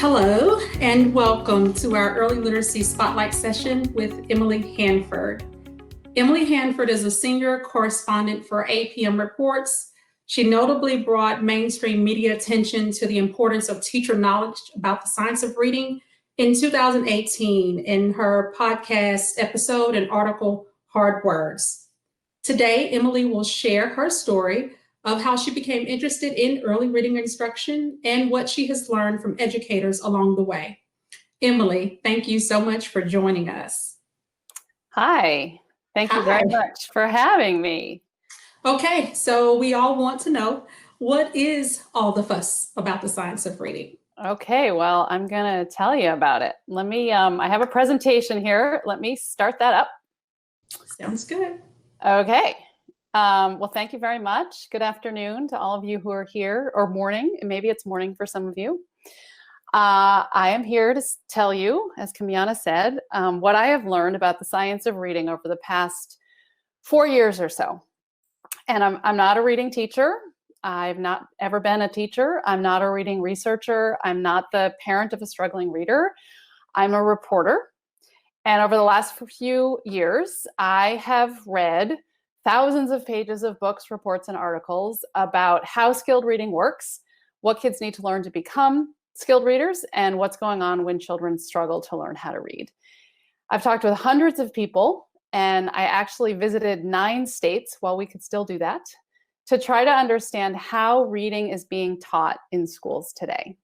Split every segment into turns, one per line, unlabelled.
Hello and welcome to our Early Literacy Spotlight session with Emily Hanford. Emily Hanford is a senior correspondent for APM Reports. She notably brought mainstream media attention to the importance of teacher knowledge about the science of reading in 2018 in her podcast episode and article, Hard Words. Today, Emily will share her story of how she became interested in early reading instruction and what she has learned from educators along the way. Emily, thank you so much for joining us.
Hi, thank you very much for having me.
Okay, so we all want to know, what is all the fuss about the science of reading?
Okay, well, I'm gonna tell you about it. Let me, I have a presentation here. Let me start that up.
Sounds good.
Okay. Well, thank you very much. Good afternoon to all of you who are here, or morning, and maybe it's morning for some of you. I am here to tell you, as Kamiana said, what I have learned about the science of reading over the past 4 years or so. And I'm not a reading teacher. I've not ever been a teacher. I'm not a reading researcher. I'm not the parent of a struggling reader. I'm a reporter. And over the last few years, I have read thousands of pages of books, reports, and articles about how skilled reading works, what kids need to learn to become skilled readers, and what's going on when children struggle to learn how to read. I've talked with hundreds of people, and I actually visited 9 states, while we could still do that, to try to understand how reading is being taught in schools today.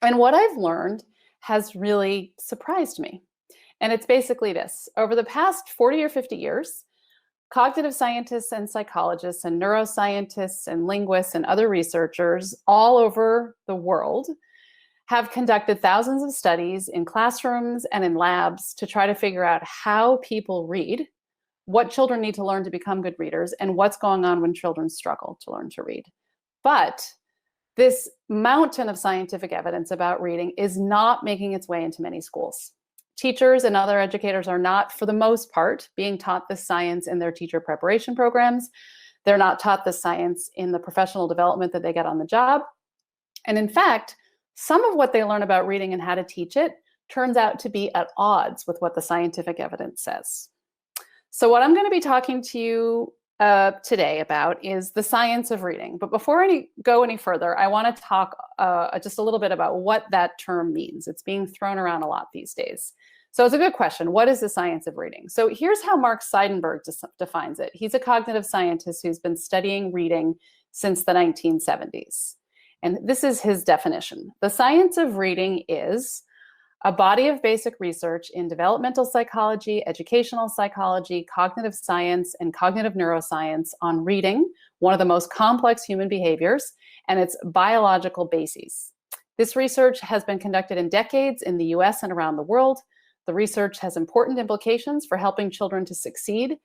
And what I've learned has really surprised me. And it's basically this. Over the past 40 or 50 years, cognitive scientists and psychologists and neuroscientists and linguists and other researchers all over the world have conducted thousands of studies in classrooms and in labs to try to figure out how people read, what children need to learn to become good readers, and what's going on when children struggle to learn to read. But this mountain of scientific evidence about reading is not making its way into many schools. Teachers and other educators are not, for the most part, being taught this science in their teacher preparation programs. They're not taught this science in the professional development that they get on the job. And in fact, some of what they learn about reading and how to teach it turns out to be at odds with what the scientific evidence says. So what I'm going to be talking to you today about is the science of reading. But before I go any further, I want to talk just a little bit about what that term means. It's being thrown around a lot these days. So it's a good question. What is the science of reading? So here's how Mark Seidenberg defines it. He's a cognitive scientist who's been studying reading since the 1970s. And this is his definition. The science of reading is a body of basic research in developmental psychology, educational psychology, cognitive science, and cognitive neuroscience on reading, one of the most complex human behaviors, and its biological bases. This research has been conducted in decades in the US and around the world. The research has important implications for helping children to succeed,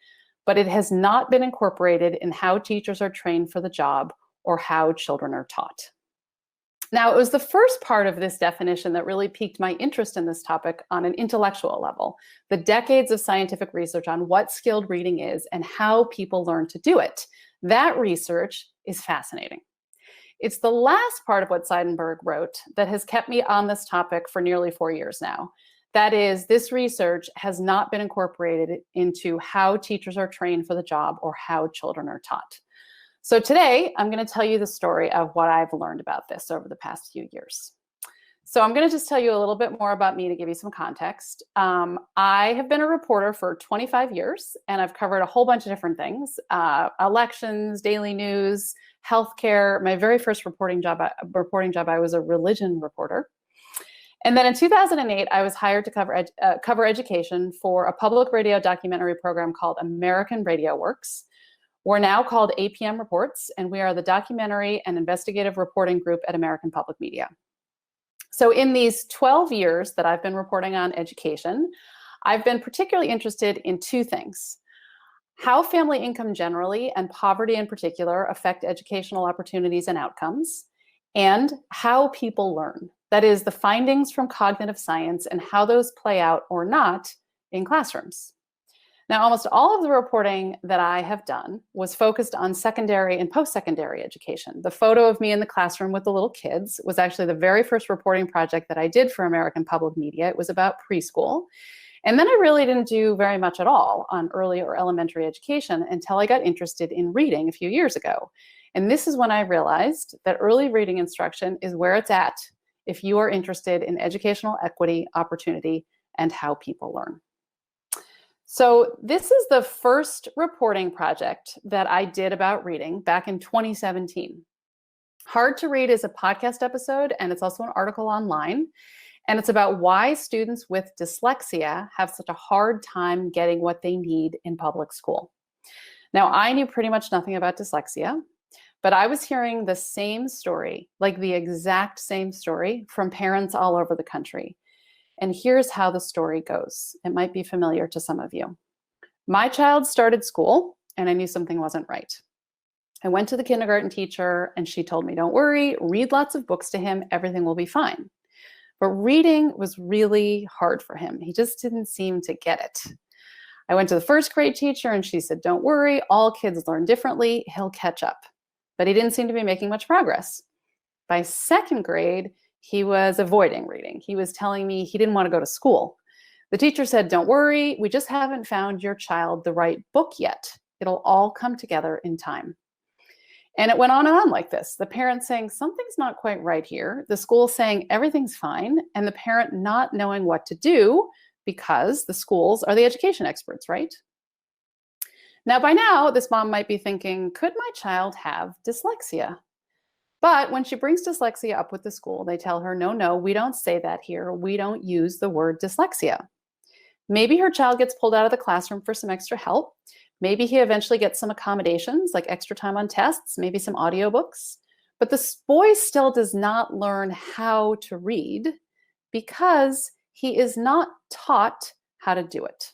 but it has not been incorporated in how teachers are trained for the job or how children are taught. Now, it was the first part of this definition that really piqued my interest in this topic on an intellectual level, the decades of scientific research on what skilled reading is and how people learn to do it. That research is fascinating. It's the last part of what Seidenberg wrote that has kept me on this topic for nearly 4 years now. That is, this research has not been incorporated into how teachers are trained for the job or how children are taught. So today, I'm going to tell you the story of what I've learned about this over the past few years. So I'm going to just tell you a little bit more about me to give you some context. I have been a reporter for 25 years, and I've covered a whole bunch of different things, elections, daily news, healthcare. My very first reporting job, I was a religion reporter. And then in 2008, I was hired to cover education for a public radio documentary program called American Radio Works. We're now called APM Reports, and we are the documentary and investigative reporting group at American Public Media. So in these 12 years that I've been reporting on education, I've been particularly interested in 2 things: how family income generally and poverty in particular affect educational opportunities and outcomes, and how people learn. That is, the findings from cognitive science and how those play out or not in classrooms. Now, almost all of the reporting that I have done was focused on secondary and post-secondary education. The photo of me in the classroom with the little kids was actually the very first reporting project that I did for American Public Media. It was about preschool. And then I really didn't do very much at all on early or elementary education until I got interested in reading a few years ago. And this is when I realized that early reading instruction is where it's at if you are interested in educational equity, opportunity, and how people learn. So this is the first reporting project that I did about reading back in 2017. Hard to Read is a podcast episode, and it's also an article online. And it's about why students with dyslexia have such a hard time getting what they need in public school. Now, I knew pretty much nothing about dyslexia, but I was hearing the same story, like the exact same story, from parents all over the country. And here's how the story goes. It might be familiar to some of you. My child started school, and I knew something wasn't right. I went to the kindergarten teacher, and she told me, don't worry, read lots of books to him, everything will be fine. But reading was really hard for him. He just didn't seem to get it. I went to the first grade teacher, and she said, don't worry, all kids learn differently, he'll catch up. But he didn't seem to be making much progress. By second grade, he was avoiding reading. He was telling me he didn't want to go to school. The teacher said, don't worry, we just haven't found your child the right book yet. It'll all come together in time. And it went on and on like this. The parent saying, something's not quite right here. The school saying everything's fine. And the parent not knowing what to do because the schools are the education experts, right? Now, by now, this mom might be thinking, could my child have dyslexia? But when she brings dyslexia up with the school, they tell her, no, we don't say that here. We don't use the word dyslexia. Maybe her child gets pulled out of the classroom for some extra help. Maybe he eventually gets some accommodations, like extra time on tests, maybe some audiobooks. But the boy still does not learn how to read because he is not taught how to do it.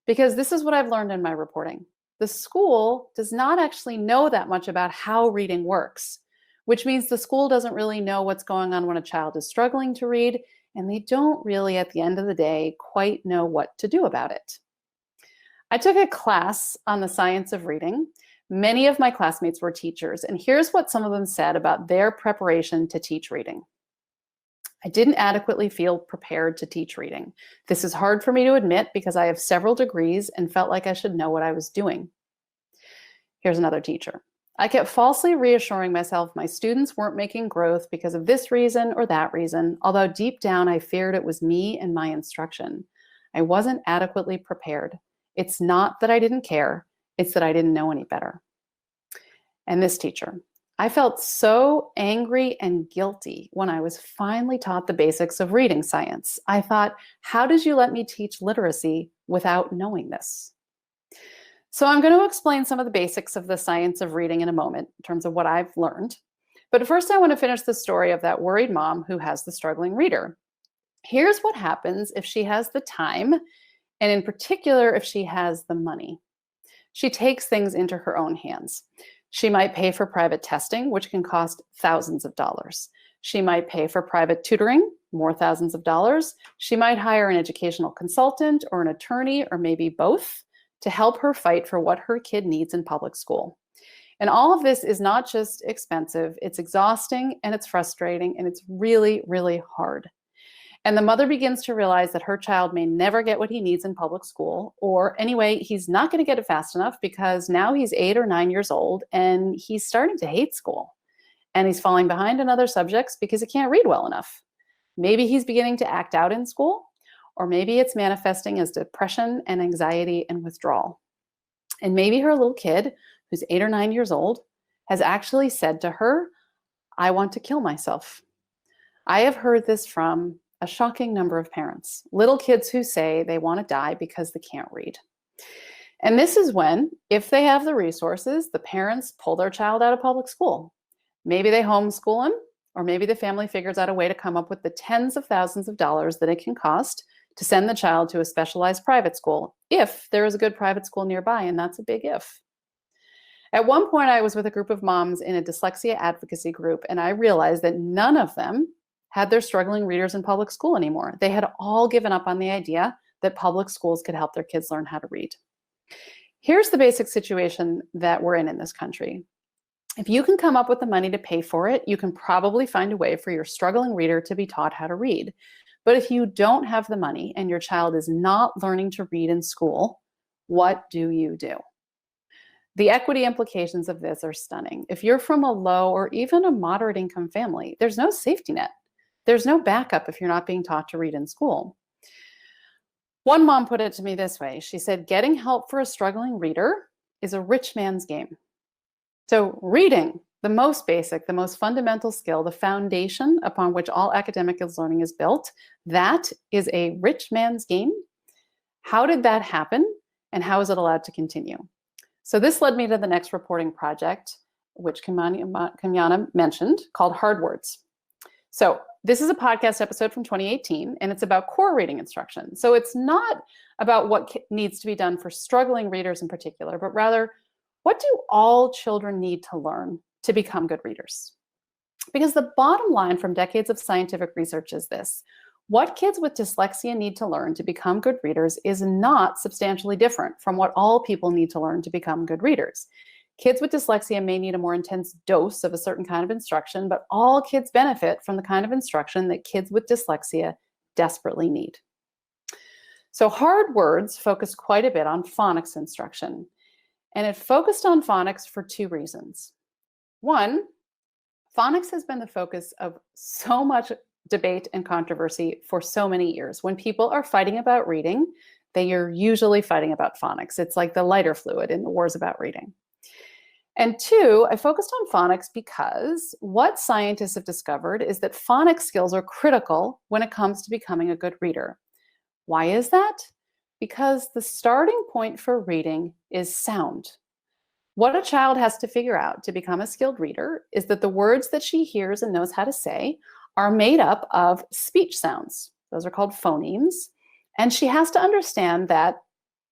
Because this is what I've learned in my reporting. The school does not actually know that much about how reading works, which means the school doesn't really know what's going on when a child is struggling to read, and they don't really, at the end of the day, quite know what to do about it. I took a class on the science of reading. Many of my classmates were teachers, and here's what some of them said about their preparation to teach reading. I didn't adequately feel prepared to teach reading. This is hard for me to admit because I have several degrees and felt like I should know what I was doing. Here's another teacher. I kept falsely reassuring myself my students weren't making growth because of this reason or that reason, although deep down I feared it was me and my instruction. I wasn't adequately prepared. It's not that I didn't care, it's that I didn't know any better. And this teacher, I felt so angry and guilty when I was finally taught the basics of reading science. I thought, how did you let me teach literacy without knowing this? So I'm going to explain some of the basics of the science of reading in a moment in terms of what I've learned. But first, I want to finish the story of that worried mom who has the struggling reader. Here's what happens if she has the time, and in particular, if she has the money. She takes things into her own hands. She might pay for private testing, which can cost thousands of dollars. She might pay for private tutoring, more thousands of dollars. She might hire an educational consultant or an attorney, or maybe both, to help her fight for what her kid needs in public school. And all of this is not just expensive, it's exhausting and it's frustrating and it's really, really hard. And the mother begins to realize that her child may never get what he needs in public school, or anyway, he's not going to get it fast enough because now he's 8 or 9 years old and he's starting to hate school. And he's falling behind in other subjects because he can't read well enough. Maybe he's beginning to act out in school, or maybe it's manifesting as depression and anxiety and withdrawal. And maybe her little kid, who's 8 or 9 years old, has actually said to her, I want to kill myself. I have heard this from a shocking number of parents, little kids who say they want to die because they can't read. And this is when, if they have the resources, the parents pull their child out of public school. Maybe they homeschool him, or maybe the family figures out a way to come up with the tens of thousands of dollars that it can cost to send the child to a specialized private school, if there is a good private school nearby, and that's a big if. At one point, I was with a group of moms in a dyslexia advocacy group, and I realized that none of them had their struggling readers in public school anymore. They had all given up on the idea that public schools could help their kids learn how to read. Here's the basic situation that we're in this country. If you can come up with the money to pay for it, you can probably find a way for your struggling reader to be taught how to read. But if you don't have the money and your child is not learning to read in school, what do you do? The equity implications of this are stunning. If you're from a low or even a moderate income family, there's no safety net. There's no backup if you're not being taught to read in school. One mom put it to me this way. She said, getting help for a struggling reader is a rich man's game. So reading, the most basic, the most fundamental skill, the foundation upon which all academic learning is built, that is a rich man's game. How did that happen? And how is it allowed to continue? So this led me to the next reporting project, which Kamyana mentioned, called Hard Words. So this is a podcast episode from 2018, and it's about core reading instruction. So it's not about what needs to be done for struggling readers in particular, but rather, what do all children need to learn to become good readers? Because the bottom line from decades of scientific research is this: what kids with dyslexia need to learn to become good readers is not substantially different from what all people need to learn to become good readers. Kids with dyslexia may need a more intense dose of a certain kind of instruction, but all kids benefit from the kind of instruction that kids with dyslexia desperately need. So Hard Words focused quite a bit on phonics instruction. And it focused on phonics for two reasons. One, phonics has been the focus of so much debate and controversy for so many years. When people are fighting about reading, they are usually fighting about phonics. It's like the lighter fluid in the wars about reading. And two, I focused on phonics because what scientists have discovered is that phonics skills are critical when it comes to becoming a good reader. Why is that? Because the starting point for reading is sound. What a child has to figure out to become a skilled reader is that the words that she hears and knows how to say are made up of speech sounds. Those are called phonemes. And she has to understand that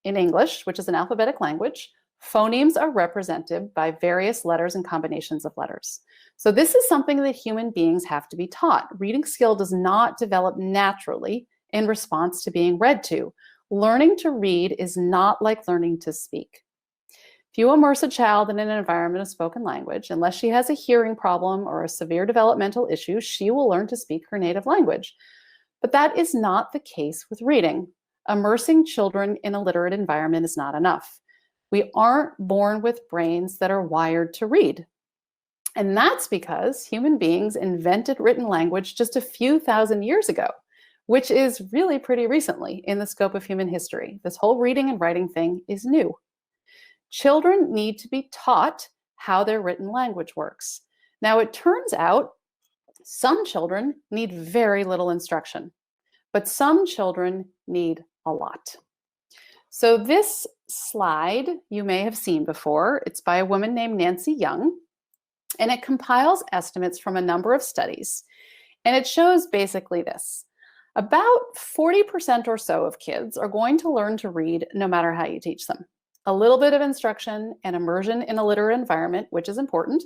in English, which is an alphabetic language, phonemes are represented by various letters and combinations of letters. So this is something that human beings have to be taught. Reading skill does not develop naturally in response to being read to. Learning to read is not like learning to speak. If you immerse a child in an environment of spoken language, unless she has a hearing problem or a severe developmental issue, she will learn to speak her native language. But that is not the case with reading. Immersing children in a literate environment is not enough. We aren't born with brains that are wired to read. And that's because human beings invented written language just a few thousand years ago, which is really pretty recently in the scope of human history. This whole reading and writing thing is new. Children need to be taught how their written language works. Now, it turns out some children need very little instruction, but some children need a lot. So this slide you may have seen before. It's by a woman named Nancy Young, and it compiles estimates from a number of studies. And it shows basically this. About 40% or so of kids are going to learn to read no matter how you teach them. A little bit of instruction and immersion in a literate environment, which is important,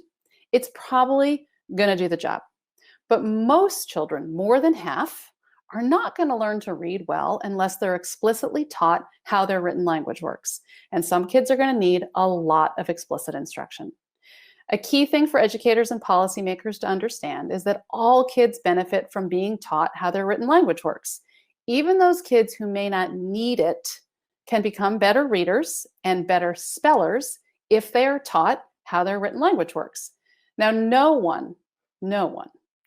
it's probably going to do the job. But most children, more than half, are not going to learn to read well unless they're explicitly taught how their written language works. And some kids are going to need a lot of explicit instruction. A key thing for educators and policymakers to understand is that all kids benefit from being taught how their written language works. Even those kids who may not need it can become better readers and better spellers if they are taught how their written language works. Now, no one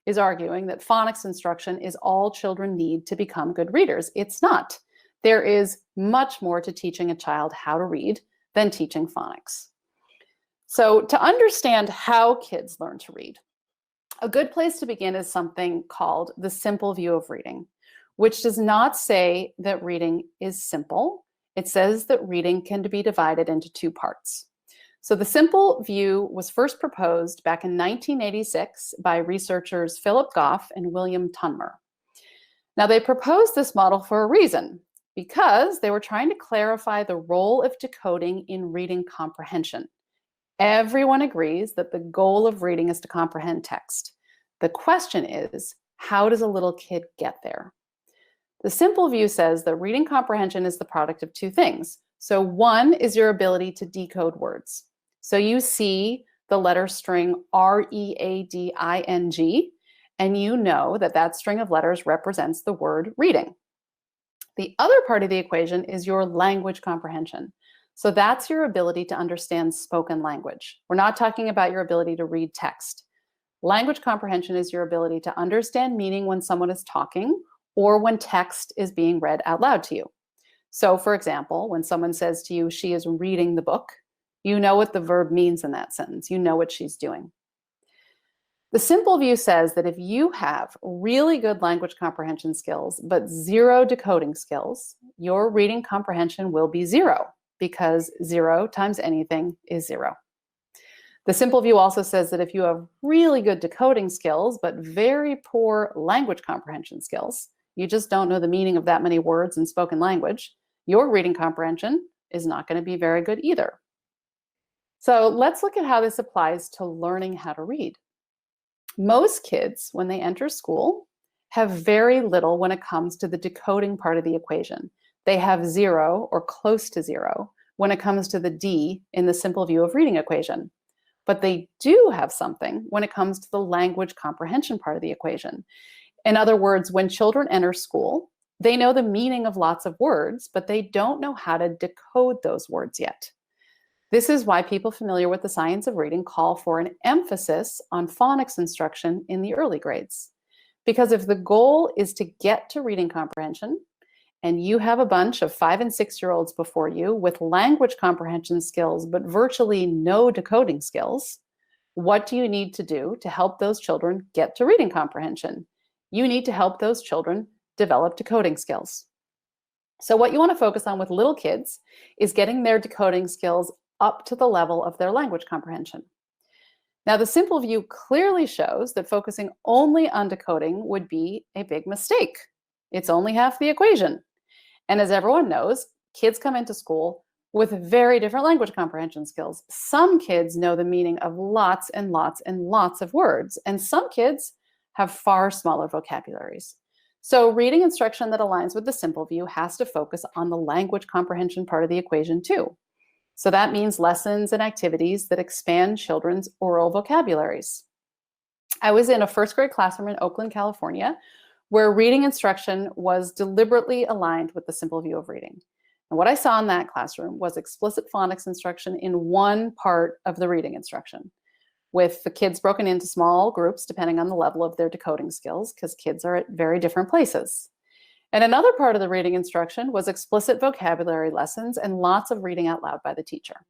is arguing that phonics instruction is all children need to become good readers. It's not. There is much more to teaching a child how to read than teaching phonics. So to understand how kids learn to read, a good place to begin is something called the simple view of reading, which does not say that reading is simple. It says that reading can be divided into two parts. So the simple view was first proposed back in 1986 by researchers Philip Goff and William Tunmer. Now they proposed this model for a reason, because they were trying to clarify the role of decoding in reading comprehension. Everyone agrees that the goal of reading is to comprehend text. The question is, how does a little kid get there? The simple view says that reading comprehension is the product of two things: So one is your ability to decode words. So you see the letter string R-E-A-D-I-N-G, and you know that that string of letters represents the word reading. The other part of the equation is your language comprehension. So that's your ability to understand spoken language. We're not talking about your ability to read text. Language comprehension is your ability to understand meaning when someone is talking or when text is being read out loud to you. So for example, when someone says to you, she is reading the book, you know what the verb means in that sentence. You know what she's doing. The simple view says that if you have really good language comprehension skills, but zero decoding skills, your reading comprehension will be zero, because 0 times anything is 0. The simple view also says that if you have really good decoding skills, but very poor language comprehension skills, you just don't know the meaning of that many words in spoken language, your reading comprehension is not going to be very good either. So let's look at how this applies to learning how to read. Most kids, when they enter school, have very little when it comes to the decoding part of the equation. They have 0 or close to 0 when it comes to the D in the simple view of reading equation. But they do have something when it comes to the language comprehension part of the equation. In other words, when children enter school, they know the meaning of lots of words, but they don't know how to decode those words yet. This is why people familiar with the science of reading call for an emphasis on phonics instruction in the early grades. Because if the goal is to get to reading comprehension, and you have a bunch of 5- and 6-year-olds before you with language comprehension skills, but virtually no decoding skills, what do you need to do to help those children get to reading comprehension? You need to help those children develop decoding skills. So what you want to focus on with little kids is getting their decoding skills up to the level of their language comprehension. Now, the simple view clearly shows that focusing only on decoding would be a big mistake. It's only half the equation. And as everyone knows, kids come into school with very different language comprehension skills. Some kids know the meaning of lots and lots and lots of words, and some kids have far smaller vocabularies. So reading instruction that aligns with the simple view has to focus on the language comprehension part of the equation too. So that means lessons and activities that expand children's oral vocabularies. I was in a first grade classroom in Oakland, California, where reading instruction was deliberately aligned with the simple view of reading. And what I saw in that classroom was explicit phonics instruction in one part of the reading instruction, with the kids broken into small groups depending on the level of their decoding skills, because kids are at very different places. And another part of the reading instruction was explicit vocabulary lessons and lots of reading out loud by the teacher.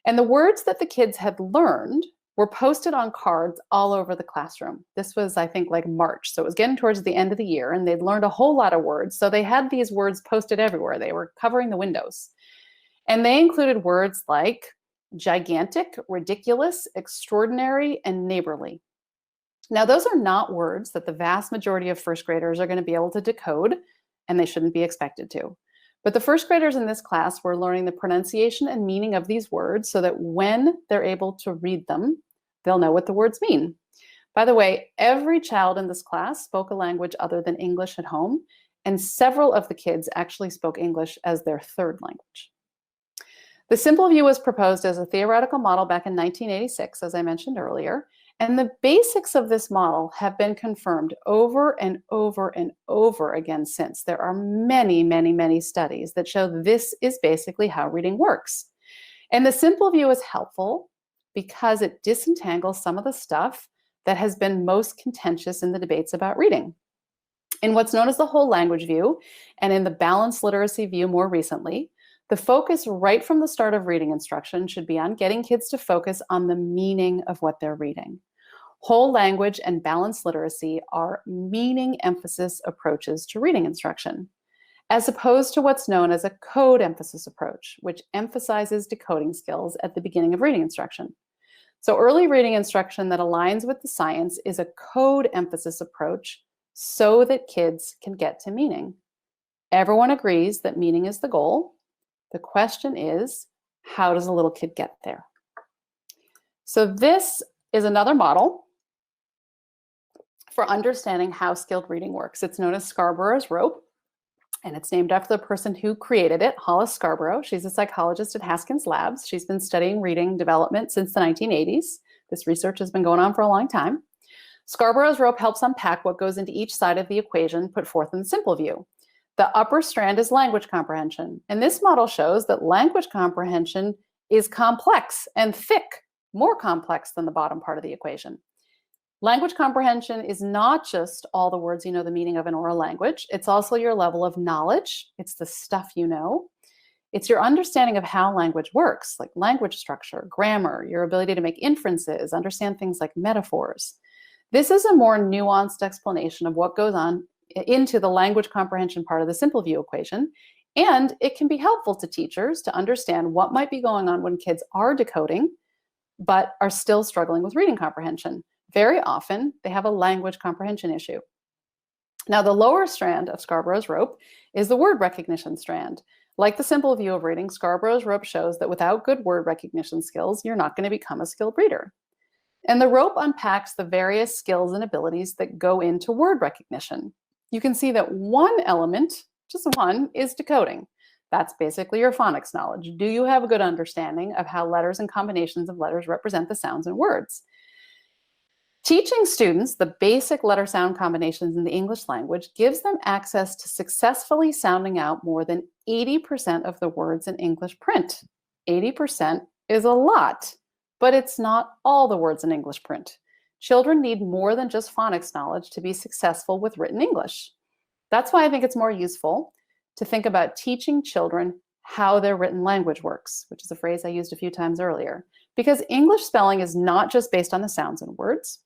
And the words that the kids had learned were posted on cards all over the classroom. This was, I think, like March. So it was getting towards the end of the year, and they'd learned a whole lot of words. So they had these words posted everywhere. They were covering the windows. And they included words like gigantic, ridiculous, extraordinary, and neighborly. Now, those are not words that the vast majority of first graders are going to be able to decode, and they shouldn't be expected to. But the first graders in this class were learning the pronunciation and meaning of these words so that when they're able to read them, they'll know what the words mean. By the way, every child in this class spoke a language other than English at home, and several of the kids actually spoke English as their third language. The simple view was proposed as a theoretical model back in 1986, as I mentioned earlier, and the basics of this model have been confirmed over and over and over again since. There are many, many, many studies that show this is basically how reading works. And the simple view is helpful because it disentangles some of the stuff that has been most contentious in the debates about reading. In what's known as the whole language view, and in the balanced literacy view more recently, the focus right from the start of reading instruction should be on getting kids to focus on the meaning of what they're reading. Whole language and balanced literacy are meaning emphasis approaches to reading instruction, as opposed to what's known as a code emphasis approach, which emphasizes decoding skills at the beginning of reading instruction. So early reading instruction that aligns with the science is a code emphasis approach so that kids can get to meaning. Everyone agrees that meaning is the goal. The question is, how does a little kid get there? So this is another model for understanding how skilled reading works. It's known as Scarborough's rope. And it's named after the person who created it, Hollis Scarborough. She's a psychologist at Haskins Labs. She's been studying reading development since the 1980s. This research has been going on for a long time. Scarborough's rope helps unpack what goes into each side of the equation put forth in the simple view. The upper strand is language comprehension. And this model shows that language comprehension is complex and thick, more complex than the bottom part of the equation. Language comprehension is not just all the words you know the meaning of in oral language. It's also your level of knowledge. It's the stuff you know. It's your understanding of how language works, like language structure, grammar, your ability to make inferences, understand things like metaphors. This is a more nuanced explanation of what goes on into the language comprehension part of the simple view equation. And it can be helpful to teachers to understand what might be going on when kids are decoding, but are still struggling with reading comprehension. Very often, they have a language comprehension issue. Now, the lower strand of Scarborough's rope is the word recognition strand. Like the simple view of reading, Scarborough's rope shows that without good word recognition skills, you're not going to become a skilled reader. And the rope unpacks the various skills and abilities that go into word recognition. You can see that one element, just one, is decoding. That's basically your phonics knowledge. Do you have a good understanding of how letters and combinations of letters represent the sounds in words? Teaching students the basic letter-sound combinations in the English language gives them access to successfully sounding out more than 80% of the words in English print. 80% is a lot, but it's not all the words in English print. Children need more than just phonics knowledge to be successful with written English. That's why I think it's more useful to think about teaching children how their written language works, which is a phrase I used a few times earlier, because English spelling is not just based on the sounds in words.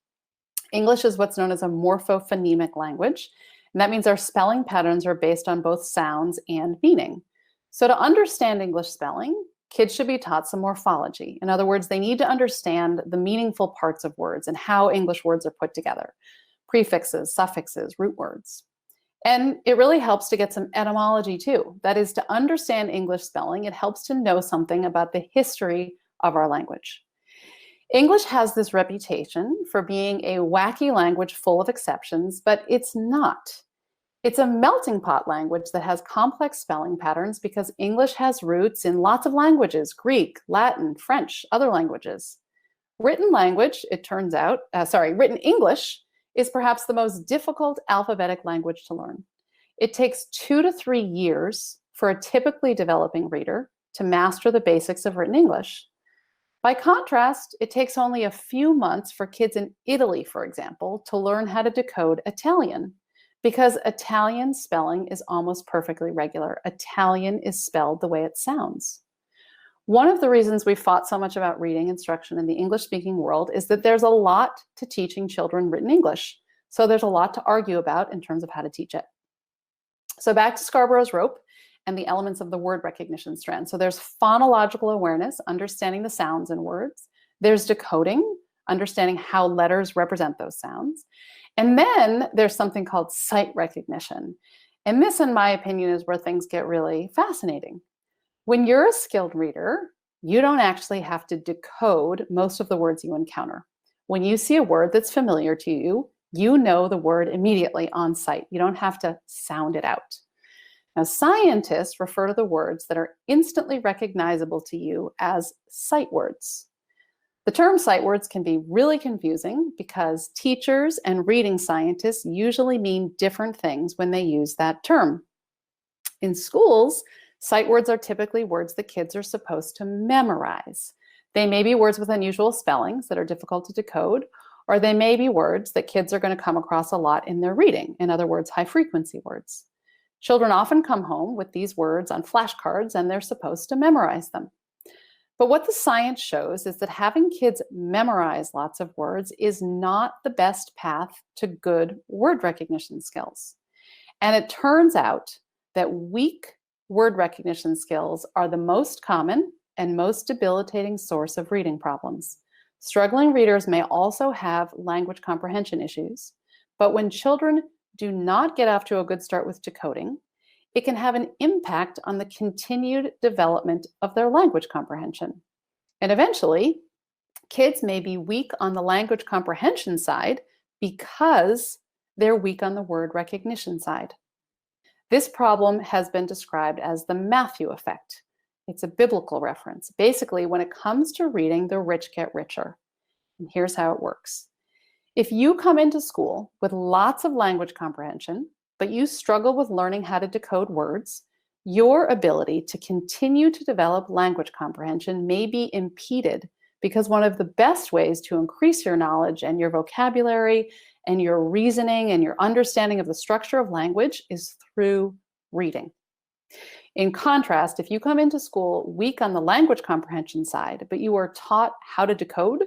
English is what's known as a morphophonemic language, and that means our spelling patterns are based on both sounds and meaning. So to understand English spelling, kids should be taught some morphology. In other words, they need to understand the meaningful parts of words and how English words are put together, prefixes, suffixes, root words. And it really helps to get some etymology too. That is, to understand English spelling, it helps to know something about the history of our language. English has this reputation for being a wacky language full of exceptions, but it's not. It's a melting pot language that has complex spelling patterns because English has roots in lots of languages: Greek, Latin, French, other languages. Written language, it turns out, written English is perhaps the most difficult alphabetic language to learn. It takes 2 to 3 years for a typically developing reader to master the basics of written English. By contrast, it takes only a few months for kids in Italy, for example, to learn how to decode Italian, because Italian spelling is almost perfectly regular. Italian is spelled the way it sounds. One of the reasons we fought so much about reading instruction in the English-speaking world is that there's a lot to teaching children written English. So there's a lot to argue about in terms of how to teach it. So back to Scarborough's rope and the elements of the word recognition strand. So there's phonological awareness, understanding the sounds in words. There's decoding, understanding how letters represent those sounds. And then there's something called sight recognition. And this, in my opinion, is where things get really fascinating. When you're a skilled reader, you don't actually have to decode most of the words you encounter. When you see a word that's familiar to you, you know the word immediately on sight. You don't have to sound it out. Now, scientists refer to the words that are instantly recognizable to you as sight words. The term sight words can be really confusing because teachers and reading scientists usually mean different things when they use that term. In schools, sight words are typically words that kids are supposed to memorize. They may be words with unusual spellings that are difficult to decode, or they may be words that kids are going to come across a lot in their reading. In other words, high-frequency words. Children often come home with these words on flashcards, and they're supposed to memorize them. But what the science shows is that having kids memorize lots of words is not the best path to good word recognition skills. And it turns out that weak word recognition skills are the most common and most debilitating source of reading problems. Struggling readers may also have language comprehension issues, but when children do not get off to a good start with decoding, it can have an impact on the continued development of their language comprehension. And eventually, kids may be weak on the language comprehension side because they're weak on the word recognition side. This problem has been described as the Matthew effect. It's a biblical reference. Basically, when it comes to reading, the rich get richer. And here's how it works. If you come into school with lots of language comprehension, but you struggle with learning how to decode words, your ability to continue to develop language comprehension may be impeded, because one of the best ways to increase your knowledge and your vocabulary and your reasoning and your understanding of the structure of language is through reading. In contrast, if you come into school weak on the language comprehension side, but you are taught how to decode,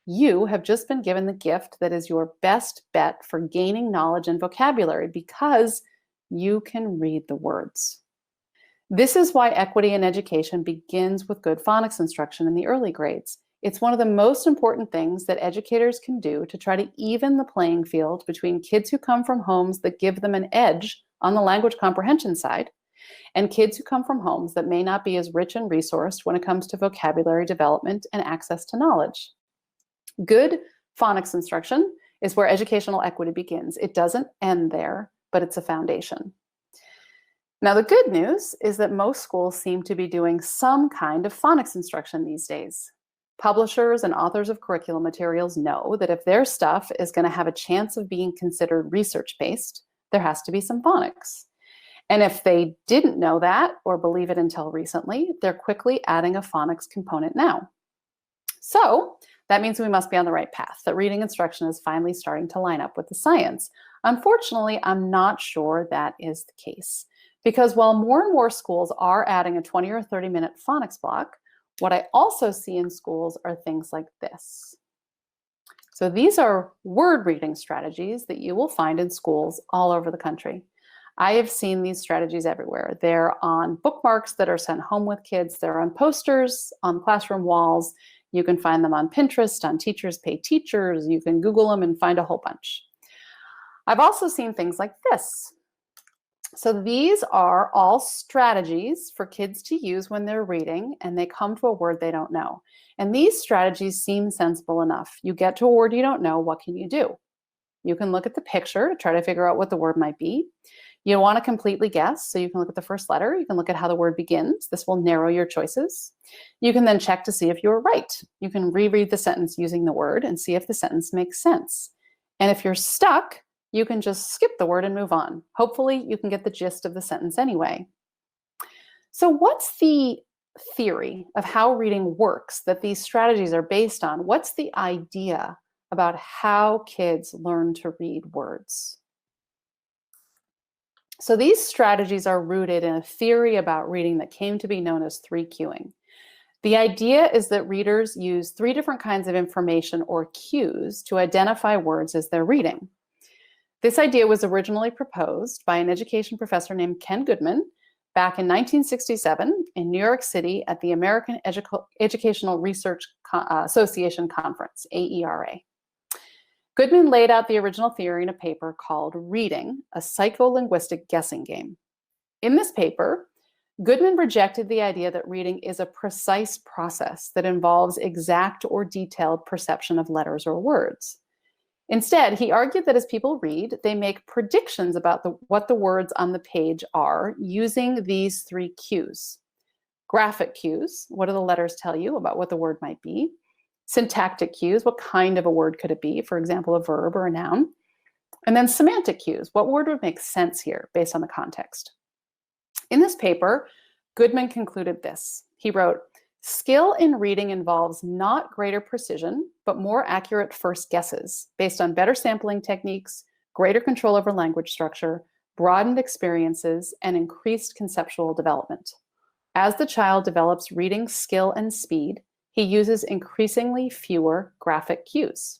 you have just been given the gift that is your best bet for gaining knowledge and vocabulary, because you can read the words. This is why equity in education begins with good phonics instruction in the early grades. It's one of the most important things that educators can do to try to even the playing field between kids who come from homes that give them an edge on the language comprehension side and kids who come from homes that may not be as rich and resourced when it comes to vocabulary development and access to knowledge. Good phonics instruction is where educational equity begins. It doesn't end there, but it's a foundation. Now, the good news is that most schools seem to be doing some kind of phonics instruction these days. Publishers and authors of curriculum materials know that if their stuff is going to have a chance of being considered research-based, there has to be some phonics. And if they didn't know that or believe it until recently, they're quickly adding a phonics component now. So that means we must be on the right path, that reading instruction is finally starting to line up with the science. Unfortunately, I'm not sure that is the case, because while more and more schools are adding a 20 or 30-minute phonics block, what I also see in schools are things like this. So these are word reading strategies that you will find in schools all over the country. I have seen these strategies everywhere. They're on bookmarks that are sent home with kids. They're on posters, on classroom walls. You can find them on Pinterest, on Teachers Pay Teachers. You can Google them and find a whole bunch. I've also seen things like this. So these are all strategies for kids to use when they're reading and they come to a word they don't know. And these strategies seem sensible enough. You get to a word you don't know, what can you do? You can look at the picture to try to figure out what the word might be. You don't want to completely guess, so you can look at the first letter. You can look at how the word begins. This will narrow your choices. You can then check to see if you're right. You can reread the sentence using the word and see if the sentence makes sense. And if you're stuck, you can just skip the word and move on. Hopefully, you can get the gist of the sentence anyway. So what's the theory of how reading works that these strategies are based on? What's the idea about how kids learn to read words? So these strategies are rooted in a theory about reading that came to be known as 3Qing. The idea is that readers use 3 different kinds of information or cues to identify words as they're reading. This idea was originally proposed by an education professor named Ken Goodman back in 1967 in New York City at the American Educational Research Association Conference, AERA. Goodman laid out the original theory in a paper called Reading, a Psycholinguistic Guessing Game. In this paper, Goodman rejected the idea that reading is a precise process that involves exact or detailed perception of letters or words. Instead, he argued that as people read, they make predictions about what the words on the page are using these 3 cues. Graphic cues, what do the letters tell you about what the word might be? Syntactic cues, what kind of a word could it be? For example, a verb or a noun. And then semantic cues, what word would make sense here based on the context? In this paper, Goodman concluded this. He wrote, "Skill in reading involves not greater precision, but more accurate first guesses based on better sampling techniques, greater control over language structure, broadened experiences, and increased conceptual development. As the child develops reading skill and speed, he uses increasingly fewer graphic cues."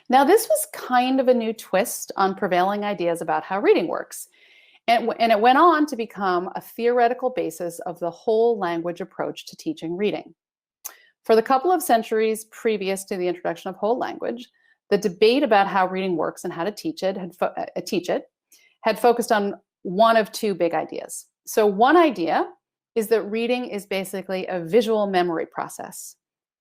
Now, this was kind of a new twist on prevailing ideas about how reading works. And it went on to become a theoretical basis of the whole language approach to teaching reading. For the couple of centuries previous to the introduction of whole language, the debate about how reading works and how to teach it had focused on one of 2 big ideas. So one idea is that reading is basically a visual memory process.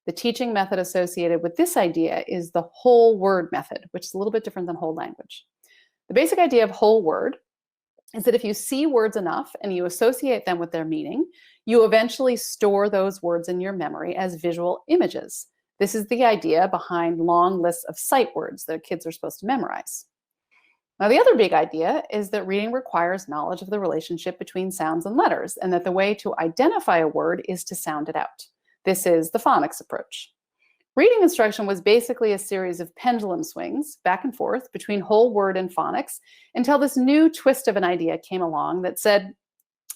The teaching method associated with this idea is the whole word method, which is a little bit different than whole language. The basic idea of whole word is that if you see words enough and you associate them with their meaning, you eventually store those words in your memory as visual images. This is the idea behind long lists of sight words that kids are supposed to memorize. Now, the other big idea is that reading requires knowledge of the relationship between sounds and letters, and that the way to identify a word is to sound it out. This is the phonics approach. Reading instruction was basically a series of pendulum swings back and forth between whole word and phonics until this new twist of an idea came along that said,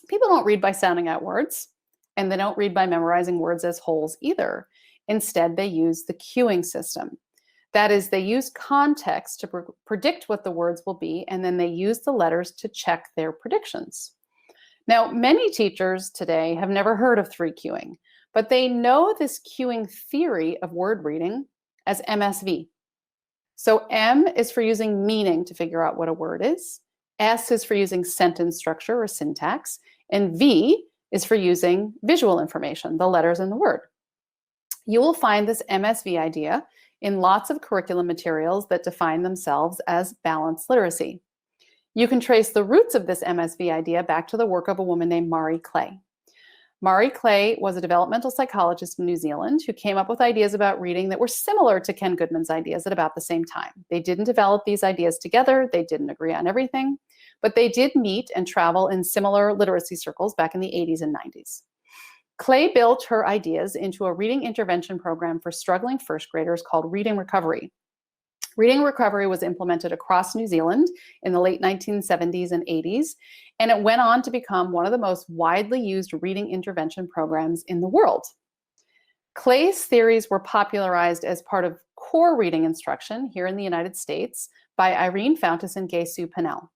people don't read by sounding out words, and they don't read by memorizing words as wholes either. Instead, they use the cueing system. That is, they use context to predict what the words will be, and then they use the letters to check their predictions. Now, many teachers today have never heard of 3-cueing, but they know this cueing theory of word reading as MSV. So M is for using meaning to figure out what a word is, S is for using sentence structure or syntax, and V is for using visual information, the letters in the word. You will find this MSV idea in lots of curriculum materials that define themselves as balanced literacy. You can trace the roots of this MSV idea back to the work of a woman named Marie Clay. Marie Clay was a developmental psychologist in New Zealand who came up with ideas about reading that were similar to Ken Goodman's ideas at about the same time. They didn't develop these ideas together, they didn't agree on everything, but they did meet and travel in similar literacy circles back in the 80s and 90s. Clay built her ideas into a reading intervention program for struggling first graders called Reading Recovery. Reading Recovery was implemented across New Zealand in the late 1970s and 80s, and it went on to become one of the most widely used reading intervention programs in the world. Clay's theories were popularized as part of core reading instruction here in the United States by Irene Fountas and Gay-Sue Pinnell.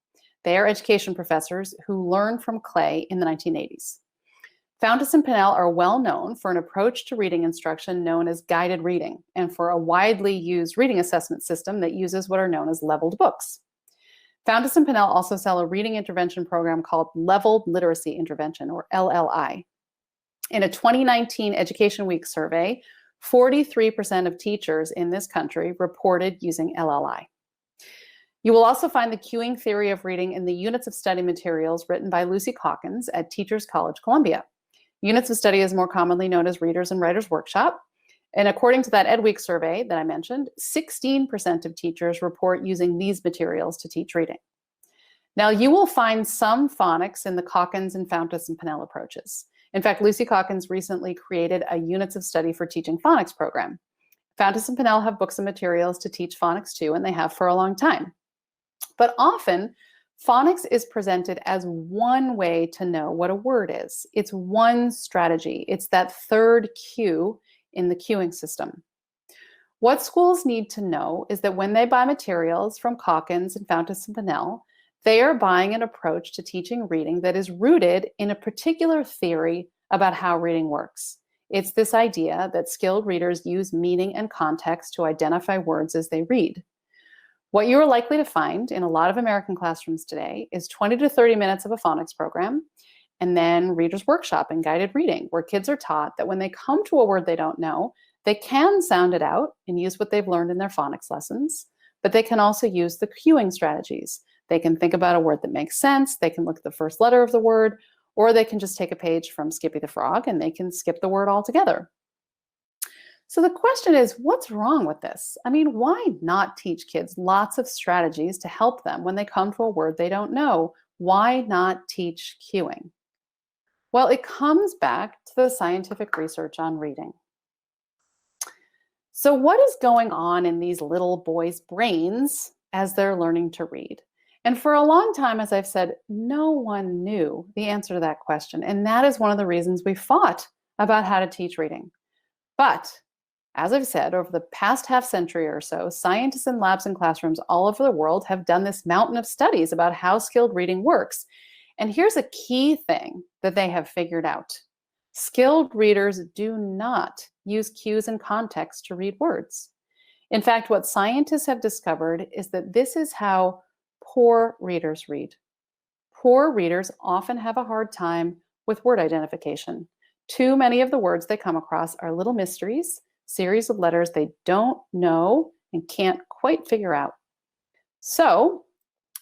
They are education professors who learned from Clay in the 1980s. Fountas and Pinnell are well known for an approach to reading instruction known as guided reading, and for a widely used reading assessment system that uses what are known as leveled books. Fountas and Pinnell also sell a reading intervention program called Leveled Literacy Intervention, or LLI. In a 2019 Education Week survey, 43% of teachers in this country reported using LLI. You will also find the cueing theory of reading in the Units of Study materials written by Lucy Calkins at Teachers College Columbia. Units of Study is more commonly known as Readers and Writers Workshop. And according to that EdWeek survey that I mentioned, 16% of teachers report using these materials to teach reading. Now, you will find some phonics in the Calkins and Fountas and Pinnell approaches. In fact, Lucy Calkins recently created a Units of Study for Teaching Phonics program. Fountas and Pinnell have books and materials to teach phonics too, and they have for a long time. But often, phonics is presented as one way to know what a word is. It's one strategy. It's that third cue in the cueing system. What schools need to know is that when they buy materials from Calkins and Fountas and Pinnell, they are buying an approach to teaching reading that is rooted in a particular theory about how reading works. It's this idea that skilled readers use meaning and context to identify words as they read. What you are likely to find in a lot of American classrooms today is 20 to 30 minutes of a phonics program, and then Reader's Workshop and guided reading, where kids are taught that when they come to a word they don't know, they can sound it out and use what they've learned in their phonics lessons, but they can also use the cueing strategies. They can think about a word that makes sense, they can look at the first letter of the word, or they can just take a page from Skippy the Frog and they can skip the word altogether. So the question is, what's wrong with this? I mean, why not teach kids lots of strategies to help them when they come to a word they don't know? Why not teach cueing? Well, it comes back to the scientific research on reading. So what is going on in these little boys' brains as they're learning to read? And for a long time, as I've said, no one knew the answer to that question. And that is one of the reasons we fought about how to teach reading. But as I've said, over the past half century or so, scientists in labs and classrooms all over the world have done this mountain of studies about how skilled reading works. And here's a key thing that they have figured out. Skilled readers do not use cues and context to read words. In fact, what scientists have discovered is that this is how poor readers read. Poor readers often have a hard time with word identification. Too many of the words they come across are little mysteries, series of letters they don't know and can't quite figure out. So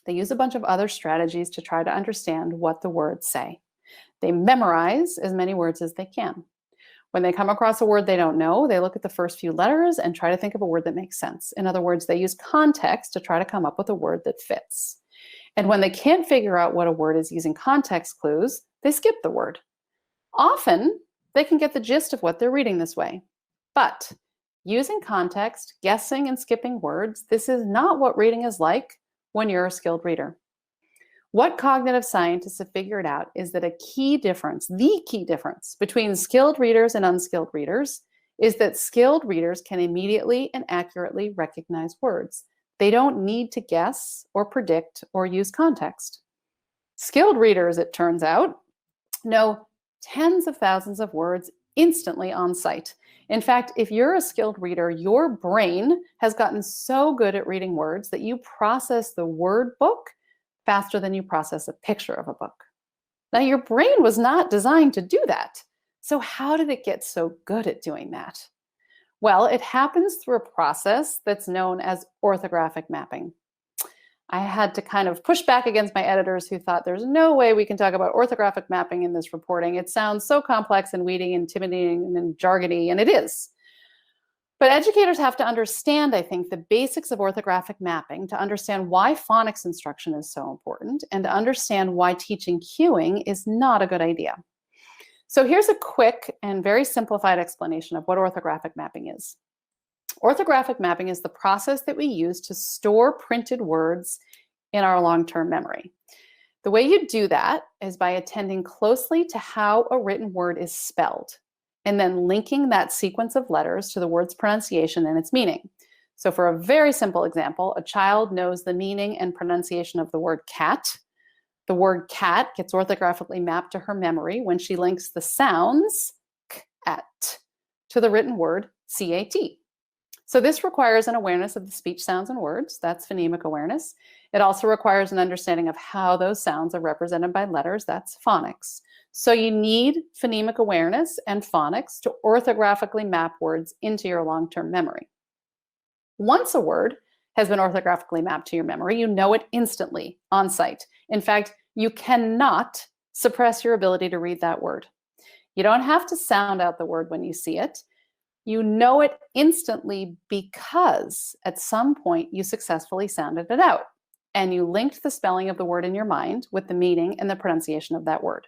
they use a bunch of other strategies to try to understand what the words say. They memorize as many words as they can. When they come across a word they don't know, they look at the first few letters and try to think of a word that makes sense. In other words, they use context to try to come up with a word that fits. And when they can't figure out what a word is using context clues, they skip the word. Often, they can get the gist of what they're reading this way. But using context, guessing, and skipping words, this is not what reading is like when you're a skilled reader. What cognitive scientists have figured out is that the key difference between skilled readers and unskilled readers is that skilled readers can immediately and accurately recognize words. They don't need to guess or predict or use context. Skilled readers, it turns out, know tens of thousands of words instantly on sight. In fact, if you're a skilled reader, your brain has gotten so good at reading words that you process the word book faster than you process a picture of a book. Now, your brain was not designed to do that. So how did it get so good at doing that? Well, it happens through a process that's known as orthographic mapping. I had to kind of push back against my editors who thought there's no way we can talk about orthographic mapping in this reporting. It sounds so complex and weedy, intimidating and jargony, and it is. But educators have to understand, I think, the basics of orthographic mapping to understand why phonics instruction is so important and to understand why teaching cueing is not a good idea. So here's a quick and very simplified explanation of what orthographic mapping is. Orthographic mapping is the process that we use to store printed words in our long-term memory. The way you do that is by attending closely to how a written word is spelled, and then linking that sequence of letters to the word's pronunciation and its meaning. So for a very simple example, a child knows the meaning and pronunciation of the word cat. The word cat gets orthographically mapped to her memory when she links the sounds k-at to the written word C-A-T. So this requires an awareness of the speech sounds and words. That's phonemic awareness. It also requires an understanding of how those sounds are represented by letters. That's phonics. So you need phonemic awareness and phonics to orthographically map words into your long-term memory. Once a word has been orthographically mapped to your memory, you know it instantly on sight. In fact, you cannot suppress your ability to read that word. You don't have to sound out the word when you see it. You know it instantly because at some point you successfully sounded it out and you linked the spelling of the word in your mind with the meaning and the pronunciation of that word.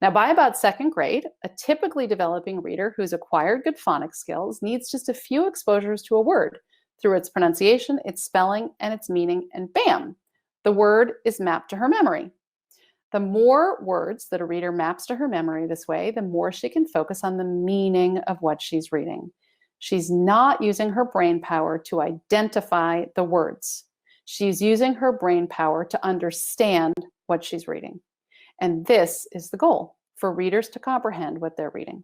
Now, by about second grade, a typically developing reader who's acquired good phonics skills needs just a few exposures to a word through its pronunciation, its spelling, and its meaning, and bam, the word is mapped to her memory. The more words that a reader maps to her memory this way, the more she can focus on the meaning of what she's reading. She's not using her brain power to identify the words. She's using her brain power to understand what she's reading. And this is the goal, for readers to comprehend what they're reading.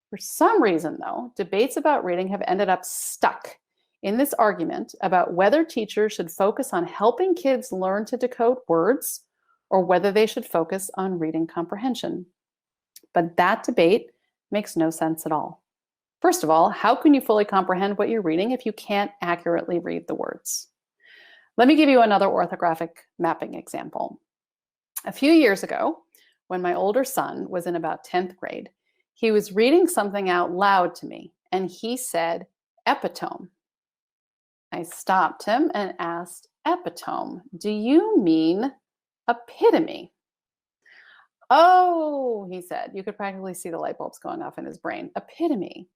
For some reason, though, debates about reading have ended up stuck in this argument about whether teachers should focus on helping kids learn to decode words or whether they should focus on reading comprehension. But that debate makes no sense at all. First of all, how can you fully comprehend what you're reading if you can't accurately read the words? Let me give you another orthographic mapping example. A few years ago, when my older son was in about 10th grade, he was reading something out loud to me, and he said, epitome. I stopped him and asked, epitome, do you mean epitome? Oh, he said, you could practically see the light bulbs going off in his brain. Epitome.